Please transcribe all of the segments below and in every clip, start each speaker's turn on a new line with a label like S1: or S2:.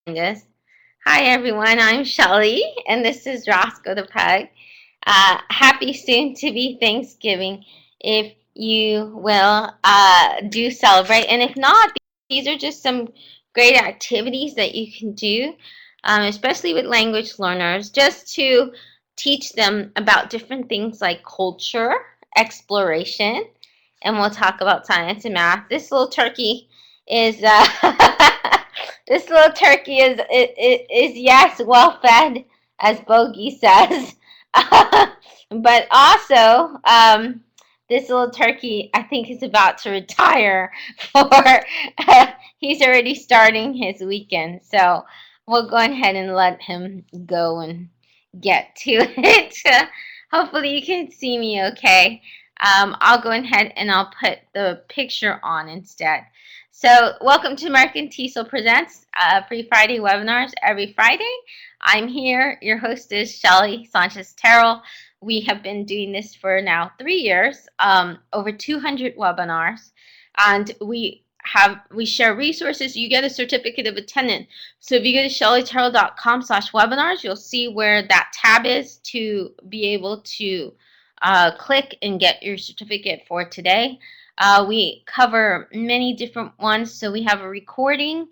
S1: This. Hi everyone, I'm Shelly, and this is Roscoe the Pug. Happy soon to be Thanksgiving, if you will do celebrate, and if not, these are just some great activities that you can do, especially with language learners, just to teach them about different things like culture, exploration, and we'll talk about science and math. This little turkey is this little turkey is yes, well fed, as Bogey says. But also, this little turkey, I think, is about to retire for. He's already starting his weekend, so we'll go ahead and let him go and get to it. Hopefully, you can see me okay. I'll go ahead and I'll put the picture on instead. So, welcome to American TESOL Presents Free Friday webinars every Friday. I'm here. Your host is Shelly Sanchez Terrell. We have been doing this for now 3 years, over 200 webinars, and we share resources. You get a certificate of attendance. So if you go to shellyterrell.com/webinars, you'll see where that tab is to be able to click and get your certificate for today. We cover many different ones. So we have a recording.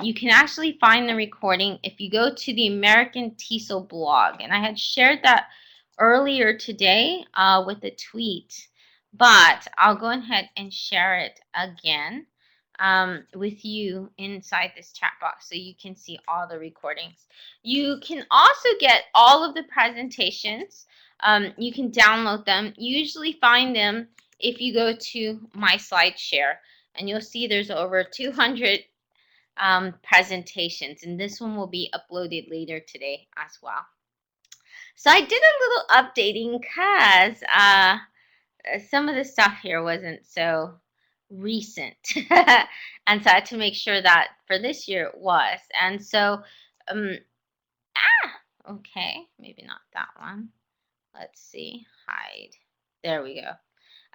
S1: You can actually find the recording if you go to the American TESOL blog. And I had shared that earlier today with a tweet, but I'll go ahead and share it again with you inside this chat box so you can see all the recordings. You can also get all of the presentations. You can download them. You usually find them if you go to my SlideShare, and you'll see there's over 200 presentations, and this one will be uploaded later today as well. So I did a little updating because some of the stuff here wasn't so recent, and so I had to make sure that for this year it was. And so, okay, maybe not that one. Let's see, hide. There we go.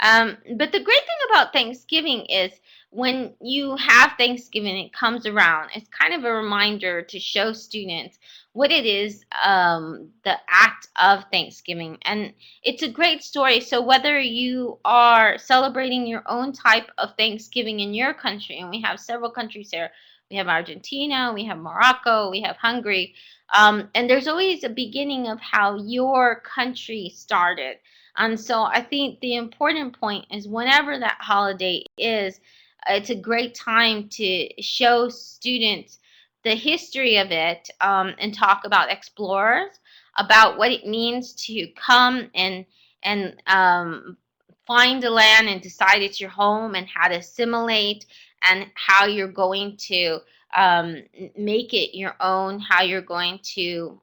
S1: But the great thing about Thanksgiving is when you have Thanksgiving, it comes around. It's kind of a reminder to show students what it is, the act of Thanksgiving. And it's a great story. So whether you are celebrating your own type of Thanksgiving in your country, and we have several countries here. We have Argentina, we have Morocco, we have Hungary. And there's always a beginning of how your country started. And so I think the important point is whenever that holiday is, it's a great time to show students the history of it, and talk about explorers, about what it means to come and find a land and decide it's your home, and how to assimilate, and how you're going to make it your own, how you're going to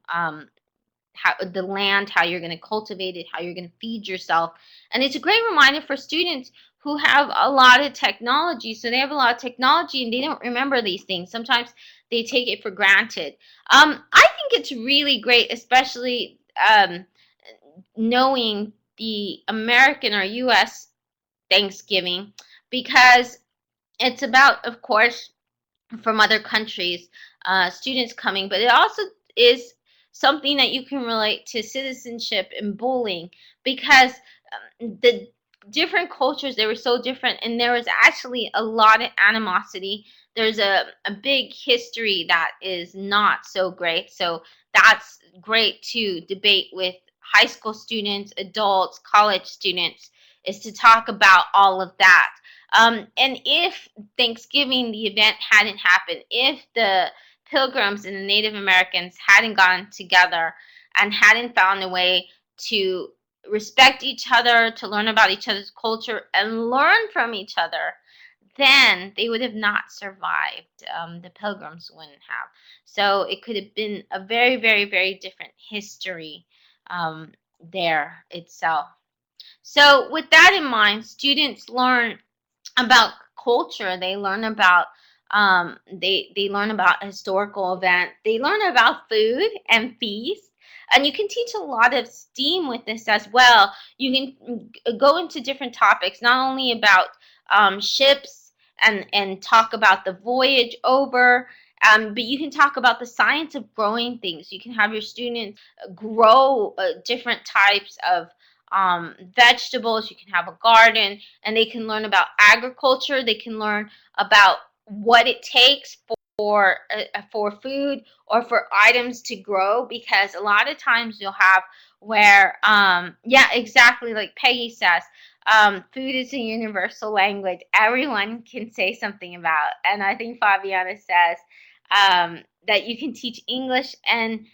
S1: how the land, how you're going to cultivate it, how you're going to feed yourself. And it's a great reminder for students who have a lot of technology. So they have a lot of technology and they don't remember these things. Sometimes they take it for granted. I think it's really great, especially knowing the American or U.S. Thanksgiving, because it's about, of course, from other countries, students coming, but it also is something that you can relate to citizenship and bullying, because the different cultures, they were so different, and there was actually a lot of animosity. There's a big history that is not so great, so that's great to debate with high school students, adults, college students, is to talk about all of that. And if Thanksgiving, the event hadn't happened, if the Pilgrims and the Native Americans hadn't gotten together and hadn't found a way to respect each other, to learn about each other's culture and learn from each other, then they would have not survived. The Pilgrims wouldn't have. So it could have been a very, very, very different history there itself. So with that in mind, students learn about culture. They learn about they learn about historical event. They learn about food and feast. And you can teach a lot of STEAM with this as well. You can go into different topics, not only about ships and talk about the voyage over But you can talk about the science of growing things. You can have your students grow different types of vegetables. You can have a garden, and they can learn about agriculture. They can learn about what it takes for food or for items to grow, because a lot of times you'll have where yeah, exactly like Peggy says, food is a universal language everyone can say something about. And I think Fabiana says that you can teach English and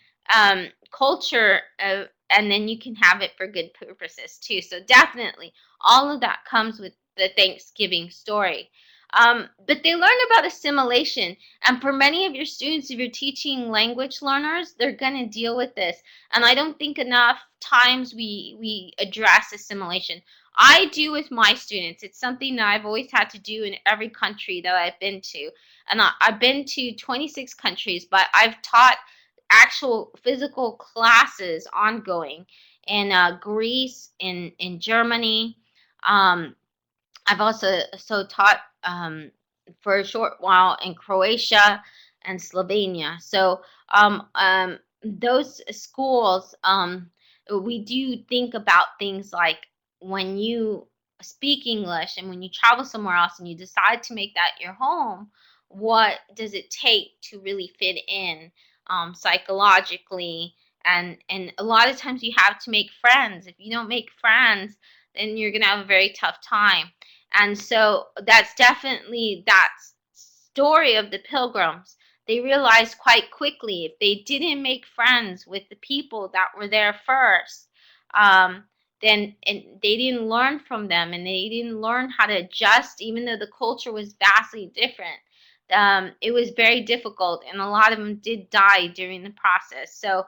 S1: culture, and then you can have it for good purposes too. So definitely all of that comes with the Thanksgiving story. But they learn about assimilation. And for many of your students, if you're teaching language learners, they're going to deal with this. And I don't think enough times we address assimilation. I do with my students. It's something that I've always had to do in every country that I've been to. And I've been to 26 countries, but I've taught actual physical classes ongoing in Greece, in Germany. Um, I've also taught for a short while in Croatia and Slovenia. So those schools, we do think about things like when you speak English and when you travel somewhere else and you decide to make that your home, what does it take to really fit in psychologically? And a lot of times you have to make friends. If you don't make friends, then you're going to have a very tough time. And so that's definitely that story of the pilgrims. They realized quite quickly if they didn't make friends with the people that were there first, then and they didn't learn from them, and they didn't learn how to adjust, even though the culture was vastly different. It was very difficult, and a lot of them did die during the process. So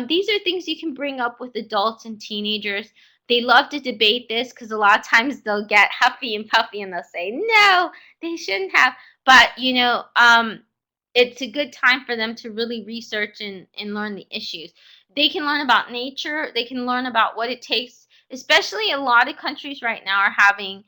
S1: these are things you can bring up with adults and teenagers. They love to debate this because a lot of times they'll get huffy and puffy and they'll say, no, they shouldn't have. But, it's a good time for them to really research and learn the issues. They can learn about nature. They can learn about what it takes, especially a lot of countries right now are having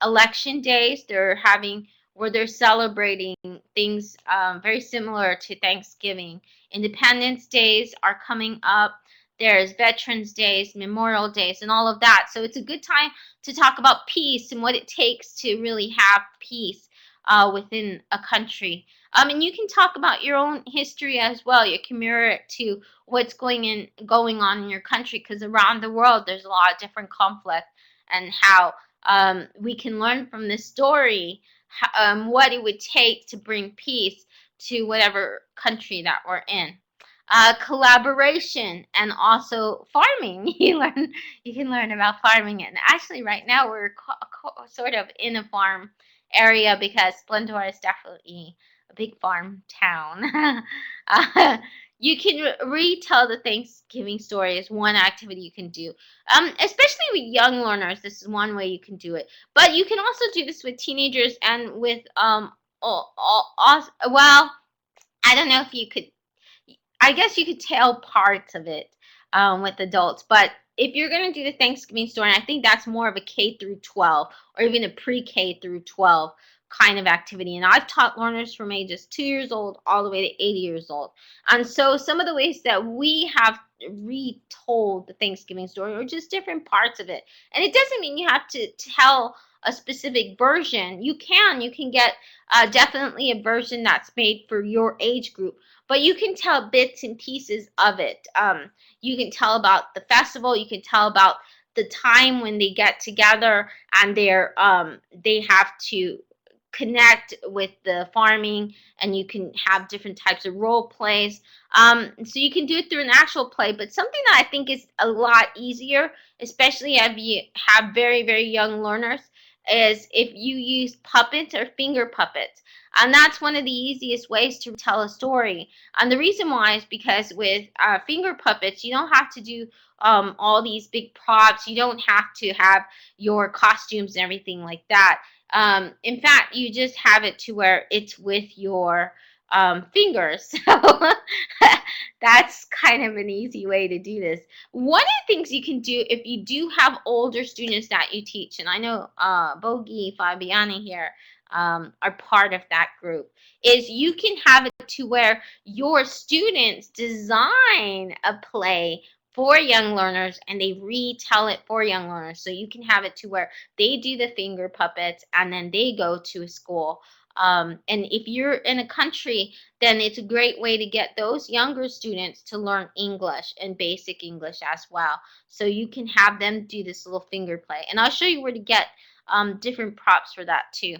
S1: election days. They're having where they're celebrating things very similar to Thanksgiving. Independence days are coming up. There's Veterans Days, Memorial Days, and all of that. So it's a good time to talk about peace and what it takes to really have peace within a country. And you can talk about your own history as well. You can mirror it to what's going on in your country, because around the world there's a lot of different conflict, and how we can learn from this story what it would take to bring peace to whatever country that we're in. Collaboration and also farming. You can learn about farming, and actually right now we're sort of in a farm area because Splendor is definitely a big farm town. You can retell the Thanksgiving story is one activity you can do. Especially with young learners, this is one way you can do it. But you can also do this with teenagers and with well, I don't know if you could. I guess you could tell parts of it with adults, but if you're going to do the Thanksgiving story, and I think that's more of a K through 12 or even a pre-K through 12 kind of activity. And I've taught learners from ages 2 years old all the way to 80 years old. And so some of the ways that we have retold the Thanksgiving story are just different parts of it. And it doesn't mean you have to tell a specific version. You can get definitely a version that's made for your age group, but you can tell bits and pieces of it. You can tell about the festival. You can tell about the time when they get together and they have to connect with the farming, and you can have different types of role plays. So you can do it through an actual play, but something that I think is a lot easier, especially if you have very, very young learners, is if you use puppets or finger puppets. And that's one of the easiest ways to tell a story. And the reason why is because with finger puppets, you don't have to do all these big props. You don't have to have your costumes and everything like that. In fact, you just have it to where it's with your fingers. So that's kind of an easy way to do this. One of the things you can do if you do have older students that you teach, and I know Bogi Fabiani here are part of that group, is you can have it to where your students design a play for young learners and they retell it for young learners. So you can have it to where they do the finger puppets and then they go to a school. And if you're in a country, then it's a great way to get those younger students to learn English and basic English as well. So you can have them do this little finger play. And I'll show you where to get different props for that too.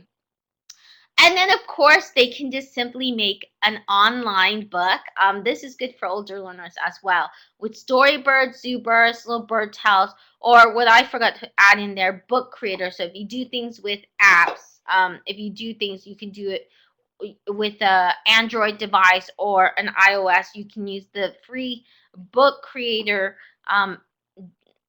S1: And then, of course, they can just simply make an online book. This is good for older learners as well, with storybirds, zoo birds, little bird tells, or what I forgot to add in there, book creator. So if you do things with apps, if you do things, you can do it with a Android device or an iOS. You can use the free book creator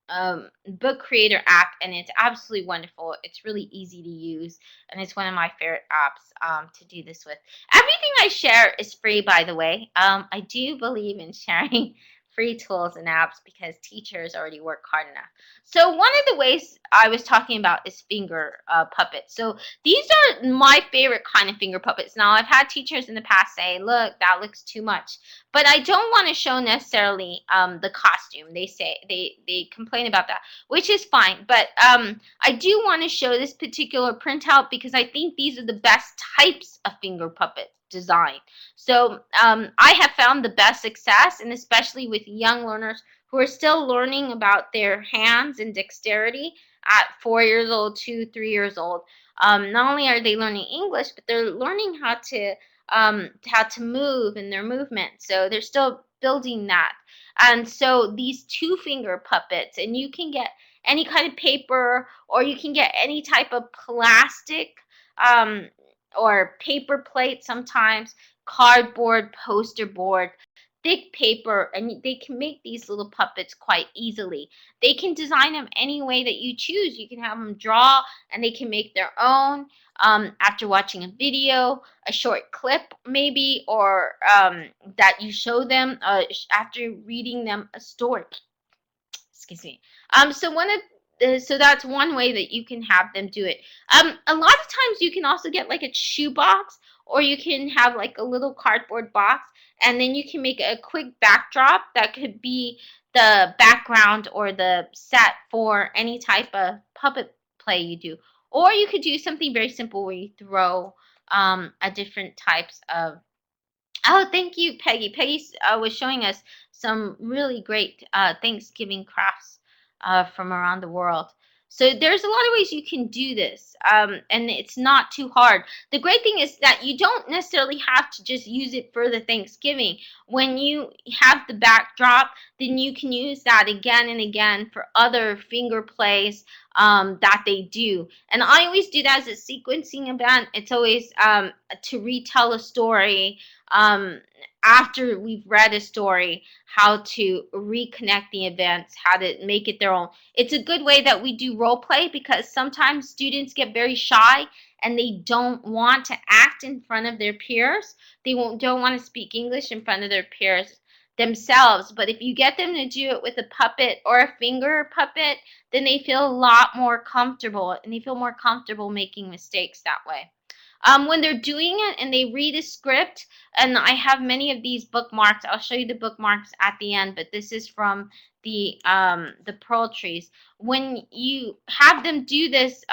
S1: um, book creator app, and it's absolutely wonderful. It's really easy to use, and it's one of my favorite apps to do this with. Everything I share is free, by the way. I do believe in sharing free tools and apps because teachers already work hard enough. So one of the ways I was talking about is finger puppets. So these are my favorite kind of finger puppets. Now, I've had teachers in the past say, look, that looks too much. But I don't want to show necessarily the costume. They say they complain about that, which is fine. But I do want to show this particular printout because I think these are the best types of finger puppet design. So I have found the best success, and especially with young learners who are still learning about their hands and dexterity at 4 years old, 2, 3 years old. Not only are they learning English, but they're learning how to move in their movement. So they're still building that. And so these two finger puppets, and you can get any kind of paper or you can get any type of plastic um, or paper plate sometimes, cardboard, poster board, thick paper, and they can make these little puppets quite easily. They can design them any way that you choose. You can have them draw and they can make their own after watching a video, a short clip maybe, or that you show them after reading them a story. Excuse me. So so that's one way that you can have them do it. A lot of times you can also get like a shoe box, or you can have like a little cardboard box, and then you can make a quick backdrop that could be the background or the set for any type of puppet play you do. Or you could do something very simple where you throw a different types of. Oh, thank you, Peggy. Peggy was showing us some really great Thanksgiving crafts from around the world. So there's a lot of ways you can do this, and it's not too hard. The great thing is that you don't necessarily have to just use it for the Thanksgiving. When you have the backdrop, then you can use that again and again for other finger plays that they do. And I always do that as a sequencing event. It's always to retell a story after we've read a story, how to reconnect the events, how to make it their own. It's a good way that we do role play because sometimes students get very shy and they don't want to act in front of their peers. They don't want to speak English in front of their peers themselves. But if you get them to do it with a puppet or a finger puppet, then they feel a lot more comfortable and they feel more comfortable making mistakes that way. When they're doing it and they read a script, and I have many of these bookmarks. I'll show you the bookmarks at the end, but this is from the pearl trees. When you have them do this,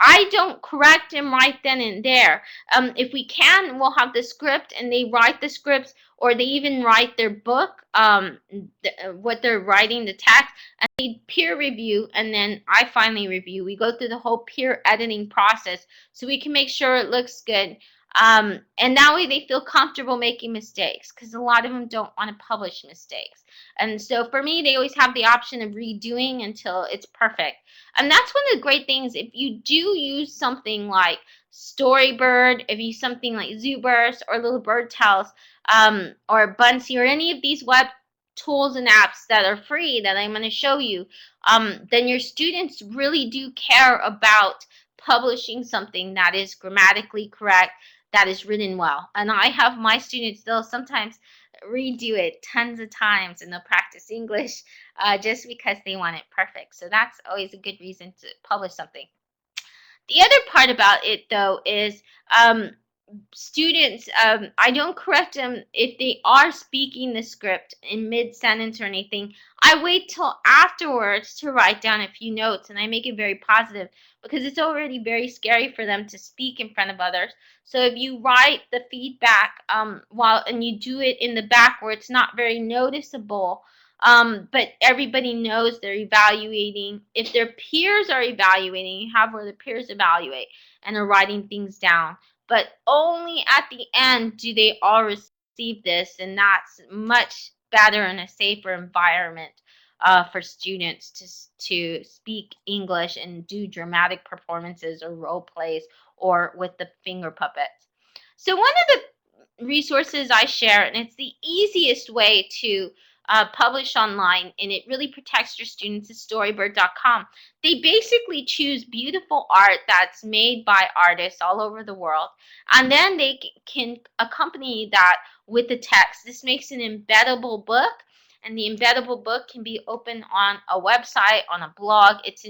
S1: I don't correct them right then and there. If we can, we'll have the script and they write the scripts, or they even write their book, what they're writing, the text, and they peer review, and then I finally review. We go through the whole peer editing process so we can make sure it looks good. And that way they feel comfortable making mistakes because a lot of them don't want to publish mistakes. And so for me, they always have the option of redoing until it's perfect. And that's one of the great things. If you do use something like Storybird, if you use something like Zooburst or Little Bird Tells or Bunsee or any of these web tools and apps that are free that I'm going to show you, then your students really do care about publishing something that is grammatically correct, that is written well. And I have my students, they'll sometimes redo it tons of times and they'll practice English just because they want it perfect. So that's always a good reason to publish something. The other part about it, though, is students, I don't correct them if they are speaking the script in mid-sentence or anything. I wait till afterwards to write down a few notes, and I make it very positive because it's already very scary for them to speak in front of others. So if you write the feedback and you do it in the back where it's not very noticeable, but everybody knows they're evaluating. If their peers are evaluating, you have where the peers evaluate and are writing things down. But only at the end do they all receive this, and that's much better and a safer environment for students to speak English and do dramatic performances or role plays or with the finger puppets. So one of the resources I share, and it's the easiest way to publish online, and it really protects your students, is storybird.com. They basically choose beautiful art that's made by artists all over the world, and then they can accompany that with the text. This makes an embeddable book, and the embeddable book can be open on a website, on a blog. It's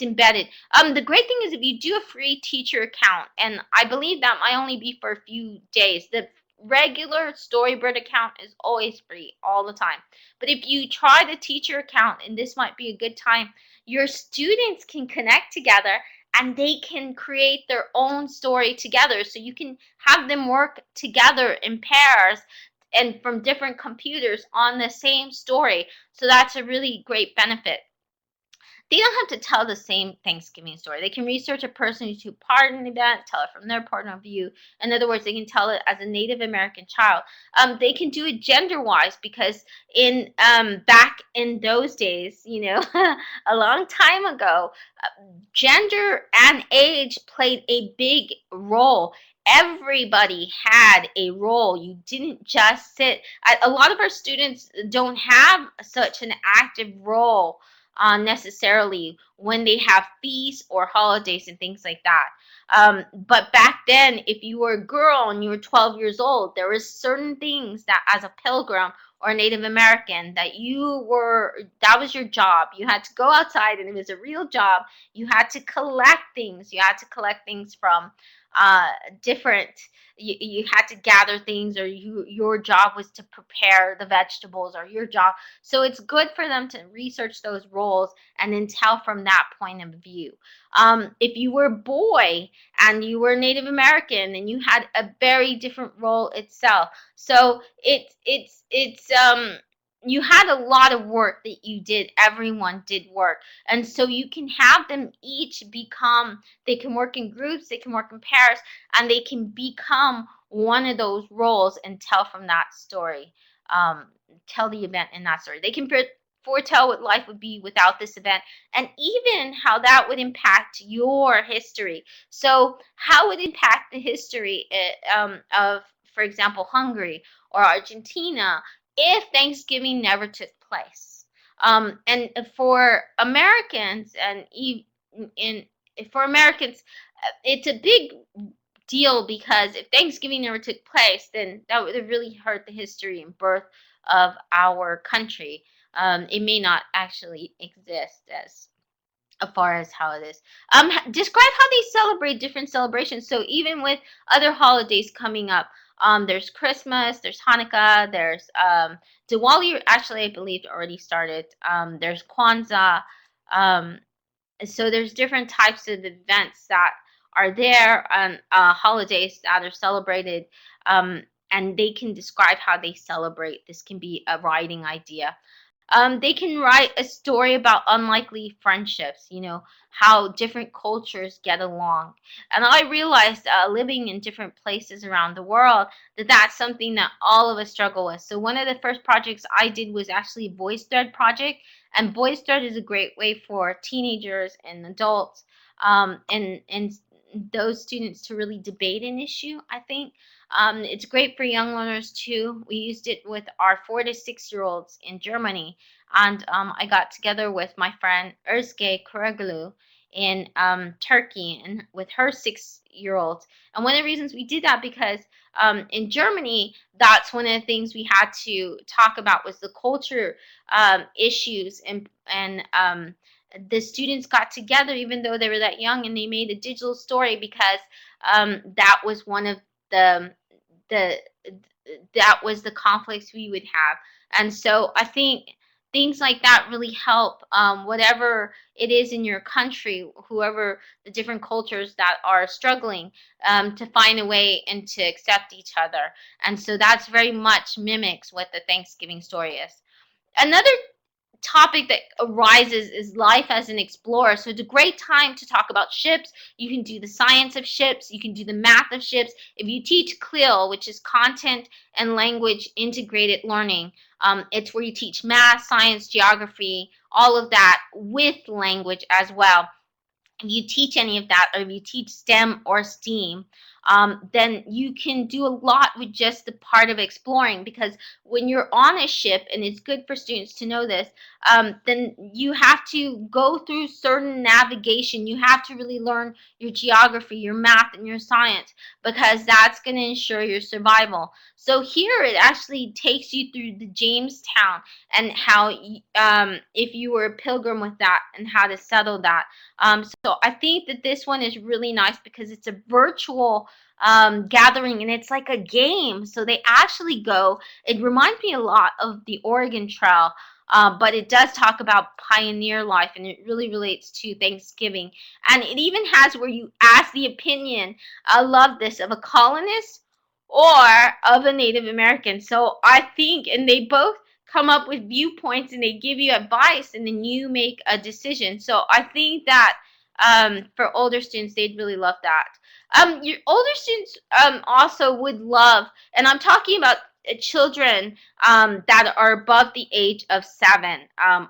S1: embedded. The great thing is if you do a free teacher account, and I believe that might only be for a few days. The regular Storybird account is always free all the time. But if you try the teacher account, and this might be a good time, your students can connect together and they can create their own story together. So you can have them work together in pairs and from different computers on the same story. So that's a really great benefit. They don't have to tell the same Thanksgiving story. They can research a person who took part in the event, tell it from their point of view. In other words, they can tell it as a Native American child. They can do it gender-wise because in back in those days, a long time ago, gender and age played a big role. Everybody had a role. You didn't just sit. A lot of our students don't have such an active role necessarily when they have feasts or holidays and things like that. But back then, if you were a girl and you were 12 years old, there were certain things that as a pilgrim or a Native American that that was your job. You had to go outside, and it was a real job. You had to collect things. You had to collect things from different, you had to gather things, or your job was to prepare the vegetables, or your job. So it's good for them to research those roles and then tell from that point of view. If you were a boy and you were Native American, then you had a very different role itself. So you had a lot of work that you did. Everyone did work. And so you can have them each become, they can work in groups, they can work in pairs, and they can become one of those roles and tell from that story. Tell the event in that story. They can foretell what life would be without this event, and even how that would impact your history. So how would it impact the history of, for example, Hungary or Argentina if Thanksgiving never took place? And for Americans, for Americans, it's a big deal, because if Thanksgiving never took place, then that would have really hurt the history and birth of our country. It may not actually exist as far as how it is. Describe how they celebrate different celebrations. So even with other holidays coming up, there's Christmas, there's Hanukkah, there's Diwali. Actually, I believe already started. There's Kwanzaa. Um, so there's different types of events that are there, and holidays that are celebrated, and they can describe how they celebrate. This can be a writing idea. They can write a story about unlikely friendships, how different cultures get along. And I realized living in different places around the world that that's something that all of us struggle with. So one of the first projects I did was actually a Voicethread project. And Voicethread is a great way for teenagers and adults and those students to really debate an issue, I think. It's great for young learners too. We used it with our 4 to 6 year olds in Germany, and I got together with my friend Özge Kuraglu in Turkey, and with her 6 year olds. And one of the reasons we did that, because in Germany, that's one of the things we had to talk about was the culture issues and the students got together, even though they were that young, and they made a digital story because that was one of the the that was the conflicts we would have. And so I think things like that really help, whatever it is in your country, whoever the different cultures that are struggling, to find a way and to accept each other. And so that's very much mimics what the Thanksgiving story is. Another topic that arises is life as an explorer. So it's a great time to talk about ships. You can do the science of ships. You can do the math of ships. If you teach CLIL, which is content and language integrated learning, it's where you teach math, science, geography, all of that with language as well. If you teach any of that, or if you teach STEM or STEAM, then you can do a lot with just the part of exploring, because when you're on a ship, and it's good for students to know this, then you have to go through certain navigation. You have to really learn your geography, your math, and your science, because that's going to ensure your survival. So here it actually takes you through the Jamestown, and how, if you were a pilgrim with that, and how to settle that. So I think that this one is really nice because it's a virtual gathering, and it's like a game. So they actually go, it reminds me a lot of the Oregon Trail, but it does talk about pioneer life, and it really relates to Thanksgiving. And it even has where you ask the opinion, I love this, of a colonist or of a Native American. So I think, and they both come up with viewpoints, and they give you advice, and then you make a decision. So I think that for older students, they'd really love that. Your older students also would love, and I'm talking about children that are above the age of 7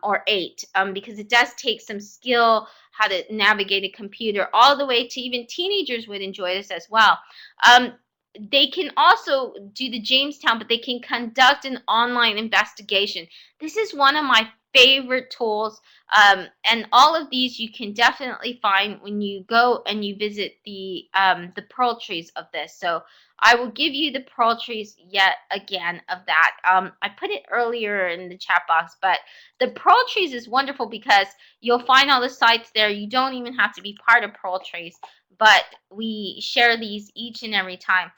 S1: or 8, because it does take some skill how to navigate a computer, all the way to even teenagers would enjoy this as well. They can also do the Jamestown, but they can conduct an online investigation. This is one of my favorite tools, and all of these you can definitely find when you go and you visit the pearl trees of this. So I will give you the pearl trees yet again of that. I put it earlier in the chat box, but the pearl trees is wonderful because you'll find all the sites there. You don't even have to be part of pearl trees, but we share these each and every time.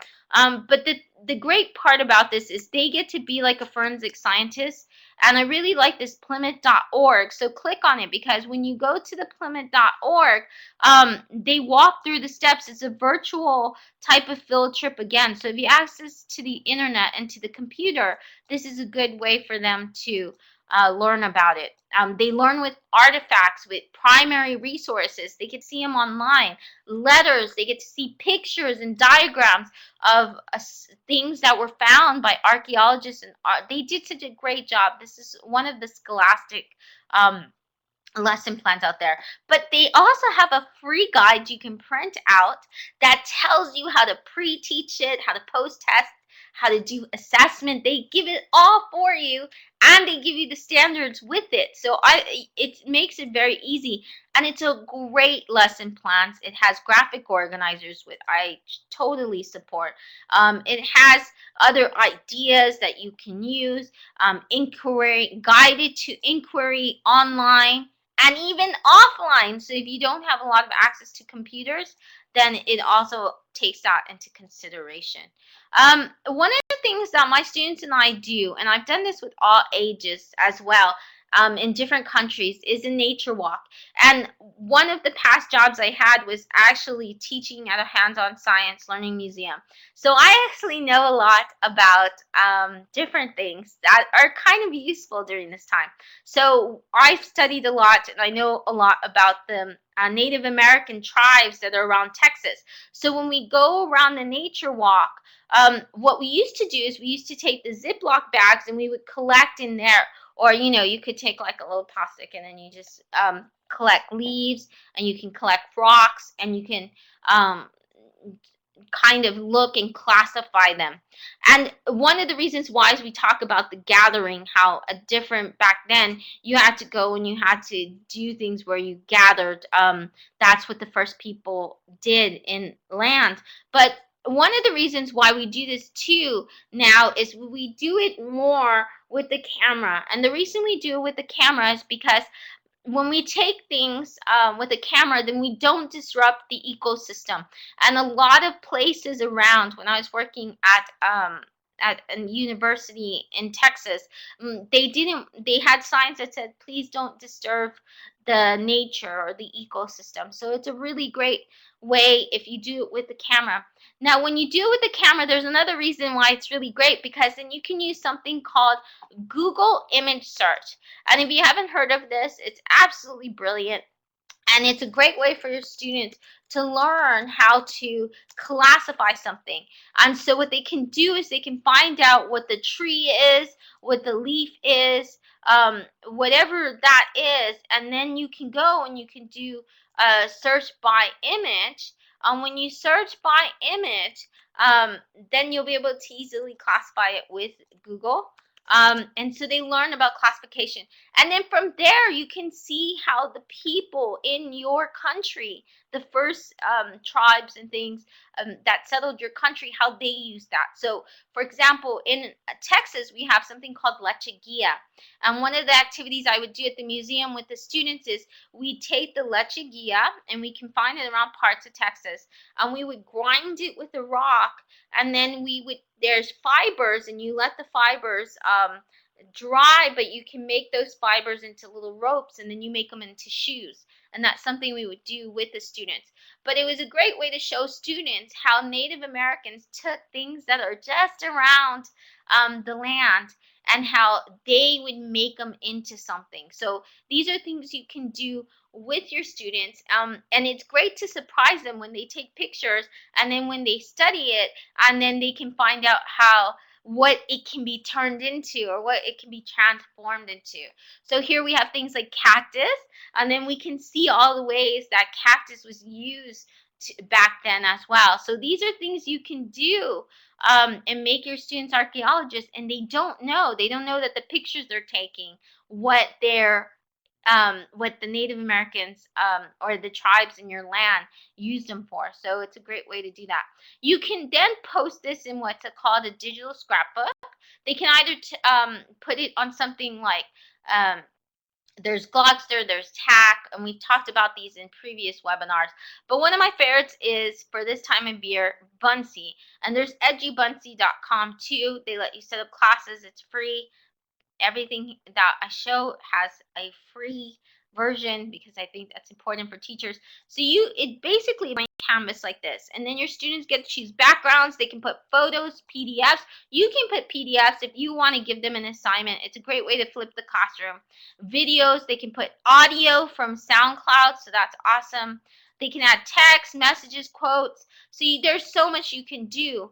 S1: But the great part about this is they get to be like a forensic scientist. And I really like this Plymouth.org. So click on it, because when you go to the Plymouth.org, they walk through the steps. It's a virtual type of field trip again. So if you access to the internet and to the computer, this is a good way for them to learn about it. They learn with artifacts, with primary resources. They get to see them online, letters. They get to see pictures and diagrams of things that were found by archaeologists, and they did such a great job. This is one of the Scholastic lesson plans out there. But they also have a free guide you can print out that tells you how to pre-teach it, how to post-test, how to do assessment. They give it all for you, and they give you the standards with it. So it makes it very easy, and it's a great lesson plans. It has graphic organizers, which I totally support. It has other ideas that you can use, inquiry, guided to inquiry online, and even offline. So if you don't have a lot of access to computers, then it also takes that into consideration. One of the things that my students and I do, and I've done this with all ages as well, in different countries, is a nature walk. And one of the past jobs I had was actually teaching at a hands-on science learning museum. So I actually know a lot about different things that are kind of useful during this time. So I've studied a lot, and I know a lot about the Native American tribes that are around Texas. So when we go around the nature walk, what we used to do is we used to take the Ziploc bags, and we would collect in there. Or, you could take like a little plastic, and then you just collect leaves, and you can collect rocks, and you can kind of look and classify them. And one of the reasons why is we talk about the gathering, how a different back then you had to go and you had to do things where you gathered. That's what the first people did in land. But one of the reasons why we do this too now is we do it more with the camera. And the reason we do it with the camera is because when we take things with a camera, then we don't disrupt the ecosystem. And a lot of places around, when I was working at a university in Texas, they had signs that said, please don't disturb the nature or the ecosystem. So it's a really great way if you do it with the camera. Now, when you do it with the camera, there's another reason why it's really great, because then you can use something called Google image search. And if you haven't heard of this, it's absolutely brilliant. And it's a great way for your students to learn how to classify something. And so what they can do is they can find out what the tree is, what the leaf is, whatever that is, and then you can go and you can do a search by image. When you search by image, then you'll be able to easily classify it with Google. And so they learn about classification. And then from there, you can see how the people in your country, the first tribes and things that settled your country, how they use that. So, for example, in Texas, we have something called leche guia. And one of the activities I would do at the museum with the students is we take the leche guia, and we can find it around parts of Texas, and we would grind it with a rock, and then there's fibers, and you let the fibers dry, but you can make those fibers into little ropes, and then you make them into shoes. And that's something we would do with the students. But it was a great way to show students how Native Americans took things that are just around the land, and how they would make them into something. So these are things you can do with your students, and it's great to surprise them when they take pictures, and then when they study it, and then they can find out what it can be turned into, or what it can be transformed into. So here we have things like cactus, and then we can see all the ways that cactus was used back then as well. So these are things you can do and make your students archaeologists, and they don't know that the pictures they're taking, what the Native Americans or the tribes in your land used them for. So it's a great way to do that. You can then post this in what's called a digital scrapbook. They can either put it on something like there's Glogster, there's Tack, and we've talked about these in previous webinars. But one of my favorites is, for this time of year, Bunsee. And there's edubunsee.com too. They let you set up classes. It's free. Everything that I show has a free version, because I think that's important for teachers. So it basically my canvas like this, and then your students get to choose backgrounds. They can put photos, PDFs. You can put PDFs if you want to give them an assignment. It's a great way to flip the classroom. Videos, they can put audio from SoundCloud, so that's awesome. They can add text, messages, quotes. So there's so much you can do.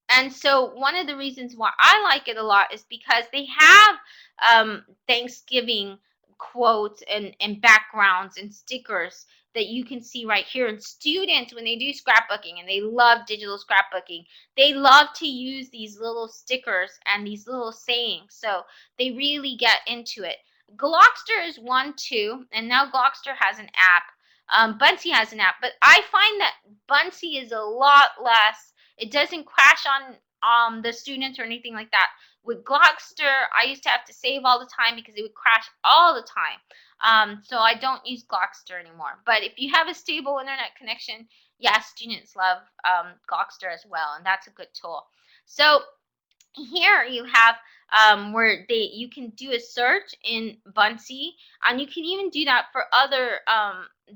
S1: And so one of the reasons why I like it a lot is because they have Thanksgiving quotes and backgrounds and stickers that you can see right here. And students, when they do scrapbooking, and they love digital scrapbooking, they love to use these little stickers and these little sayings. So they really get into it. Glogster is one too, and now Glogster has an app. Bunsee has an app, but I find that Bunsee is a lot less. It doesn't crash on the students or anything like that. With Glogster, I used to have to save all the time because it would crash all the time. So I don't use Glogster anymore. But if you have a stable internet connection, yes, students love Glogster as well, and that's a good tool. So here you have where you can do a search in Bunsee, and you can even do that for other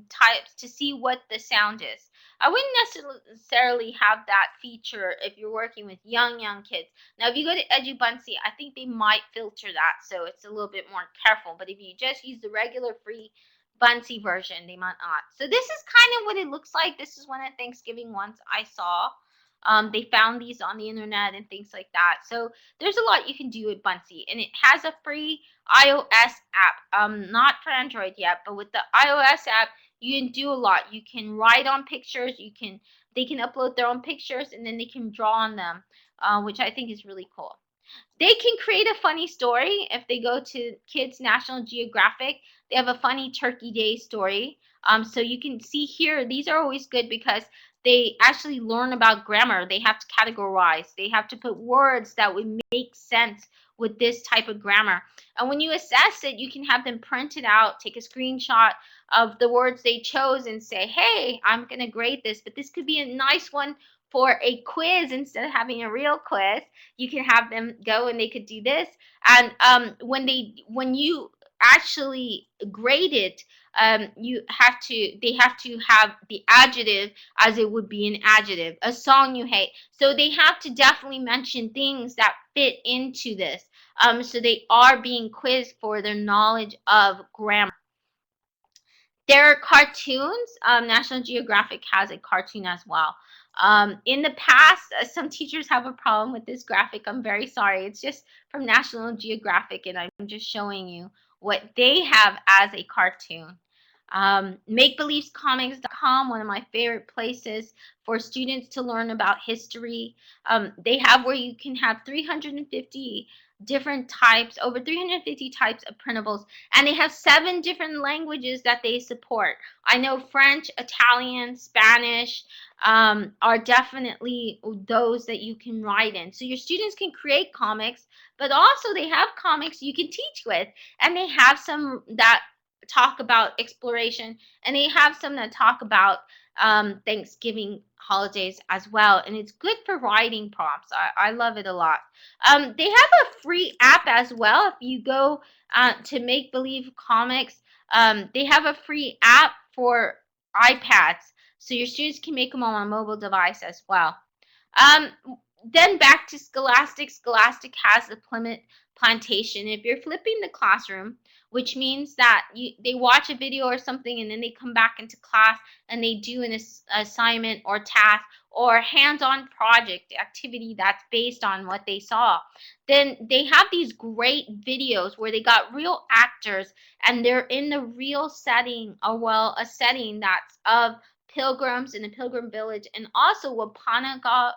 S1: types to see what the sound is. I wouldn't necessarily have that feature if you're working with young kids. Now, if you go to EduBunsee, I think they might filter that, so it's a little bit more careful. But if you just use the regular free Bunsee version, they might not. So this is kind of what it looks like. This is one of the Thanksgiving ones I saw. They found these on the internet and things like that. So there's a lot you can do with Bunsee, and it has a free iOS app. Not for Android yet, but with the iOS app, you can do a lot. You can write on pictures. They can upload their own pictures, and then they can draw on them, which I think is really cool. They can create a funny story. If they go to Kids National Geographic, they have a funny Turkey Day story. So you can see here, these are always good because they actually learn about grammar. They have to categorize. They have to put words that would make sense with this type of grammar. And when you assess it, you can have them print it out, take a screenshot of the words they chose and say, hey, I'm going to grade this, but this could be a nice one for a quiz instead of having a real quiz. You can have them go and they could do this. And when you actually grade it, they have to have the adjective as it would be an adjective. A song you hate. So they have to definitely mention things that fit into this. So they are being quizzed for their knowledge of grammar. There are cartoons. National Geographic has a cartoon as well. In the past, some teachers have a problem with this graphic. I'm very sorry. It's just from National Geographic, and I'm just showing you what they have as a cartoon. MakeBelievesComics.com, one of my favorite places for students to learn about history. They have where you can have 350 different types, over 350 types of printables, and they have 7 different languages that they support. I know French, Italian, Spanish are definitely those that you can write in. So your students can create comics, but also they have comics you can teach with, and they have some that talk about exploration, and they have some that talk about Thanksgiving holidays as well, and it's good for writing prompts. I love it a lot. They have a free app as well. If you go to Make Believe Comics, they have a free app for iPads, so your students can make them on a mobile device as well. Um, then back to Scholastic. Scholastic has the Plymouth Plantation. If you're flipping the classroom, which means that they watch a video or something and then they come back into class and they do an assignment or task or hands-on project activity that's based on what they saw, then they have these great videos where they got real actors and they're in the real setting, or well, a setting that's of pilgrims in the pilgrim village, and also Wampanoag,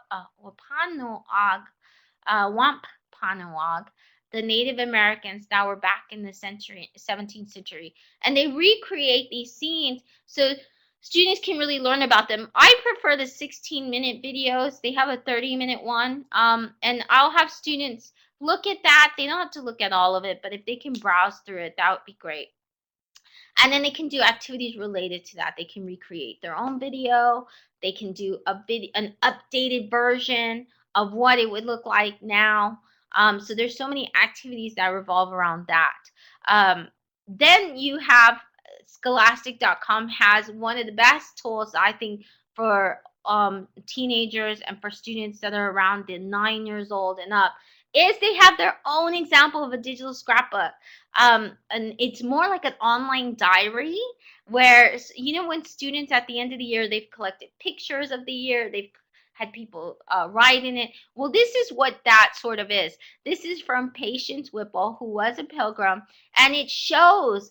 S1: the Native Americans that were back in the 17th century. And they recreate these scenes so students can really learn about them. I prefer the 16-minute videos. They have a 30-minute one, and I'll have students look at that. They don't have to look at all of it, but if they can browse through it, that would be great. And then they can do activities related to that. They can recreate their own video. They can do an updated version of what it would look like now. So there's so many activities that revolve around that. Then you have Scholastic.com has one of the best tools, I think, for teenagers and for students that are around the 9 years old and up, is they have their own example of a digital scrapbook. And it's more like an online diary where, when students at the end of the year, they've collected pictures of the year, they've had people write in it. Well, this is what that sort of is. This is from Patience Whipple, who was a pilgrim, and it shows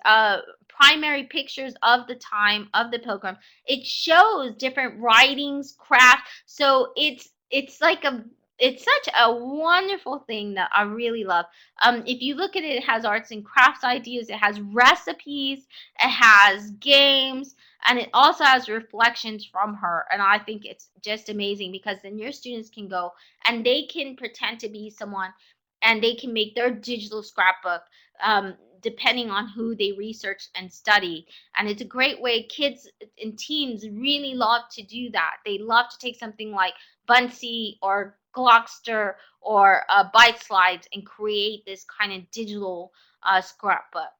S1: primary pictures of the time of the pilgrim. It shows different writings, craft. So it's like it's such a wonderful thing that I really love. If you look at it, it has arts and crafts ideas, it has recipes, it has games, and it also has reflections from her. And I think it's just amazing, because then your students can go and they can pretend to be someone and they can make their digital scrapbook depending on who they research and study. And it's a great way. Kids and teens really love to do that. They love to take something like Bunsee or Glockster or Bite Slides and create this kind of digital scrapbook.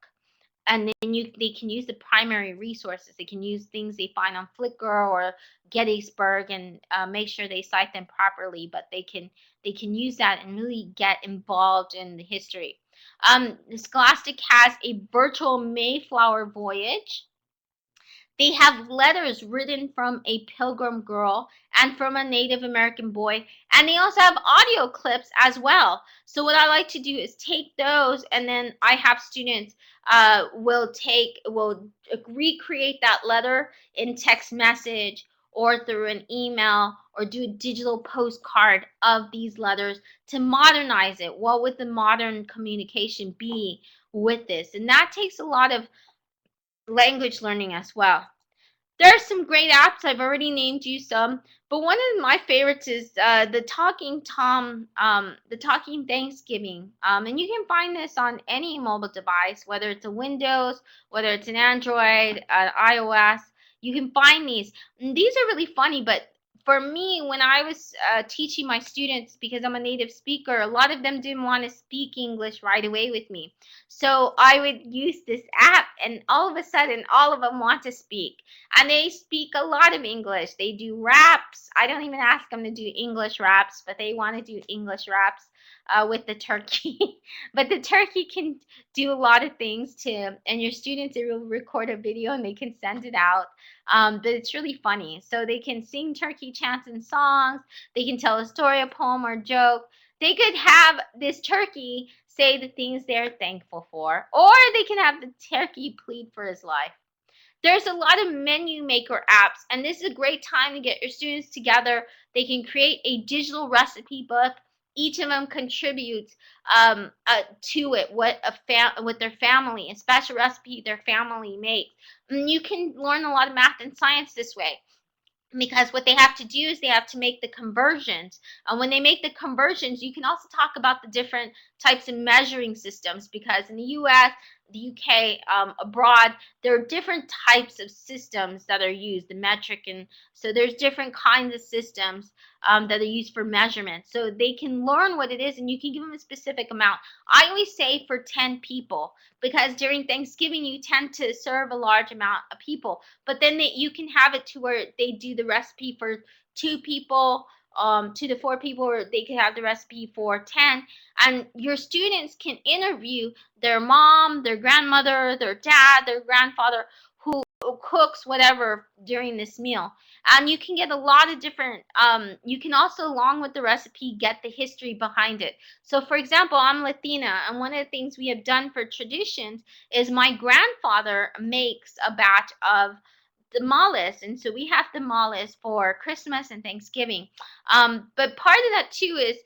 S1: And then they can use the primary resources. They can use things they find on Flickr or Gettysburg and make sure they cite them properly. But they can use that and really get involved in the history. Scholastic has a virtual Mayflower voyage. They have letters written from a pilgrim girl and from a Native American boy, and they also have audio clips as well. So what I like to do is take those, and then I have students will recreate that letter in text message or through an email, or do a digital postcard of these letters to modernize it. What would the modern communication be with this? And that takes a lot of language learning as well. There are some great apps. I've already named you some, but one of my favorites is the Talking Tom, the Talking Thanksgiving. And you can find this on any mobile device, whether it's a Windows, whether it's an Android, iOS. You can find these. And these are really funny, but for me, when I was teaching my students, because I'm a native speaker, a lot of them didn't want to speak English right away with me. So I would use this app, and all of a sudden, all of them want to speak. And they speak a lot of English. They do raps. I don't even ask them to do English raps, but they want to do English raps with the turkey. But the turkey can do a lot of things too. And your students, they will record a video and they can send it out. But it's really funny. So they can sing turkey chants and songs. They can tell a story, a poem, or a joke. They could have this turkey say the things they're thankful for, or they can have the turkey plead for his life. There's a lot of menu maker apps, and this is a great time to get your students together. They can create a digital recipe book. Each of them contributes to it, what their family, a special recipe their family makes. And you can learn a lot of math and science this way, because what they have to do is they have to make the conversions. And when they make the conversions, you can also talk about the different types of measuring systems, because in the US, the UK, abroad, there are different types of systems that are used, the metric, and so there's different kinds of systems that are used for measurement. So they can learn what it is, and you can give them a specific amount. I always say for 10 people, because during Thanksgiving, you tend to serve a large amount of people. But then you can have it to where they do the recipe for 2 people, 2 to 4 people, or they could have the recipe for 10. And your students can interview their mom, their grandmother, their dad, their grandfather, who cooks whatever during this meal. And you can get a lot of different, you can also, along with the recipe, get the history behind it. So for example, I'm Latina, and one of the things we have done for traditions is my grandfather makes a batch of tamales, and so we have tamales for Christmas and Thanksgiving. But part of that too is,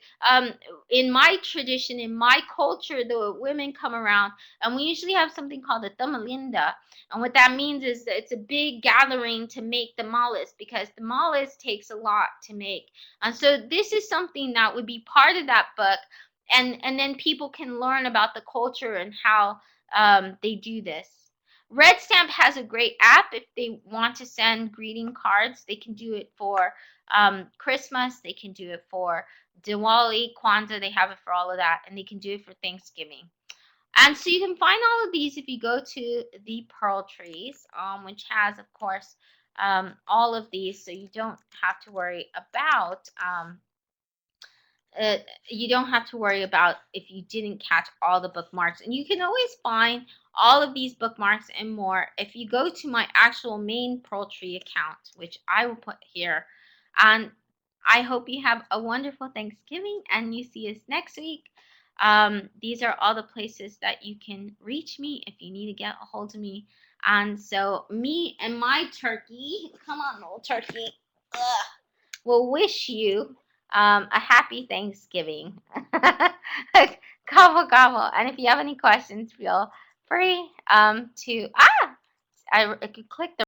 S1: in my tradition, in my culture, the women come around, and we usually have something called a tamalinda. And what that means is that it's a big gathering to make tamales, because tamales takes a lot to make. And so this is something that would be part of that book, and then people can learn about the culture and how they do this. Red Stamp has a great app. If they want to send greeting cards, they can do it for Christmas. They can do it for Diwali, Kwanzaa. They have it for all of that, and they can do it for Thanksgiving. And so you can find all of these if you go to the Pearl Trees, which has, of course, all of these, so you don't have to worry about if you didn't catch all the bookmarks. And you can always find all of these bookmarks and more if you go to my actual main Pearl Tree account, which I will put here. And I hope you have a wonderful Thanksgiving, and you see us next week. These are all the places that you can reach me if you need to get a hold of me. And so me and my turkey, come on, little turkey, will wish you a happy Thanksgiving. Gobble, gobble. And if you have any questions, feel free to, I could click the